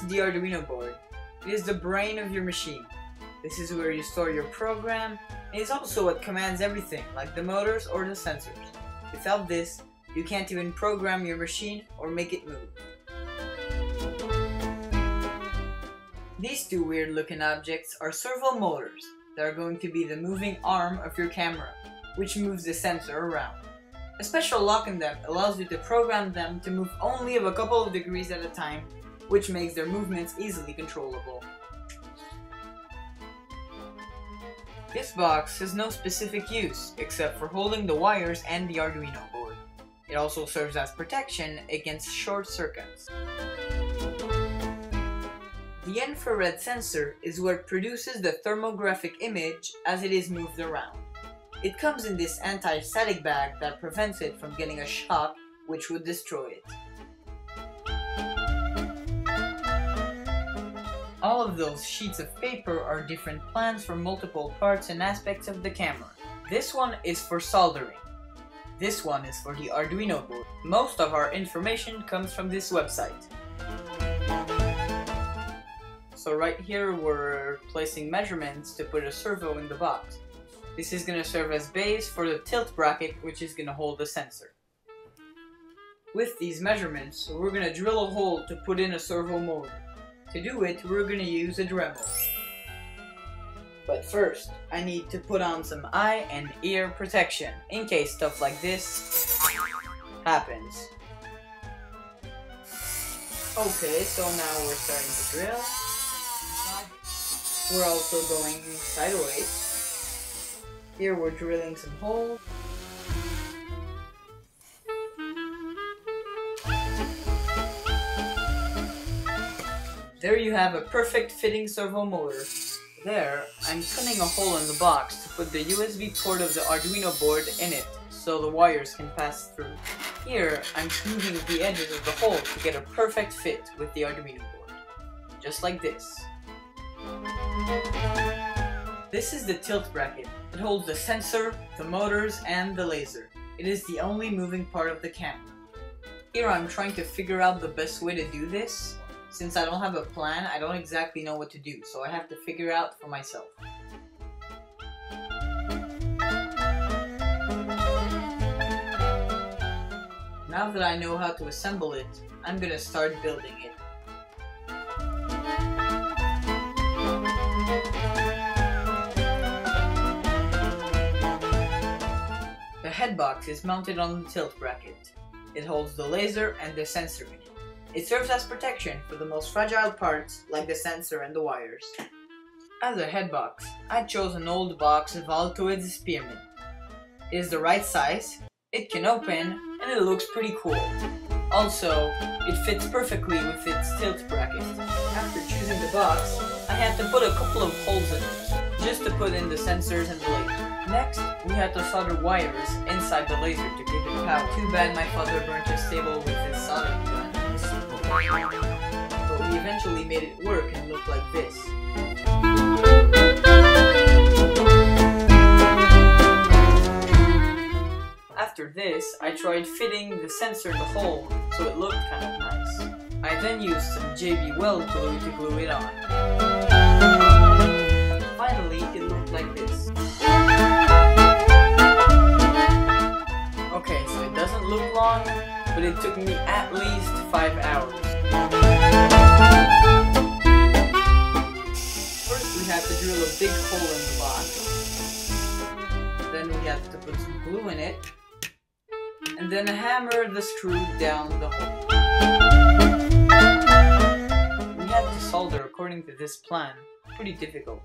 the Arduino board. It is the brain of your machine. This is where you store your program, and it's also what commands everything, like the motors or the sensors. Without this, you can't even program your machine or make it move. These two weird looking objects are servo motors that are going to be the moving arm of your camera, which moves the sensor around. A special lock in them allows you to program them to move only of a couple of degrees at a time, which makes their movements easily controllable. This box has no specific use except for holding the wires and the Arduino board. It also serves as protection against short circuits. The infrared sensor is what produces the thermographic image as it is moved around. It comes in this anti-static bag that prevents it from getting a shock which would destroy it. All of those sheets of paper are different plans for multiple parts and aspects of the camera. This one is for soldering. This one is for the Arduino board. Most of our information comes from this website. So right here we're placing measurements to put a servo in the box. This is going to serve as base for the tilt bracket, which is going to hold the sensor. With these measurements, we're going to drill a hole to put in a servo motor. To do it, we're going to use a Dremel. But first, I need to put on some eye and ear protection, in case stuff like this happens. Okay, so now we're starting to drill. We're also going sideways. Here we're drilling some holes. There you have a perfect fitting servo motor. There, I'm cutting a hole in the box to put the USB port of the Arduino board in it, so the wires can pass through. Here, I'm smoothing the edges of the hole to get a perfect fit with the Arduino board. Just like this. This is the tilt bracket. It holds the sensor, the motors, and the laser. It is the only moving part of the camera. Here I'm trying to figure out the best way to do this. Since I don't have a plan, I don't exactly know what to do, so I have to figure out for myself. Now that I know how to assemble it, I'm gonna start building it. The head box is mounted on the tilt bracket. It holds the laser and the sensor in it. It serves as protection for the most fragile parts like the sensor and the wires. As a head box, I chose an old box of Altoids spearmint. It is the right size, it can open, and it looks pretty cool. Also, it fits perfectly with its tilt bracket. After choosing the box, I had to put a couple of holes in it, just to put in the sensors and the laser. Next, we had to solder wires inside the laser to give it power. Too bad my father burnt his table with his soldering gun. But we eventually made it work and look like this. After this, I tried fitting the sensor in the hole so it looked kind of nice. I then used some JB Weld glue to glue it on. Finally, it looked like this. Okay, so it doesn't look long, but it took me at least 5 hours. First we had to drill a big hole in the box. Then we had to put some glue in it. And then hammer the screw down the hole. We had to solder according to this plan. Pretty difficult.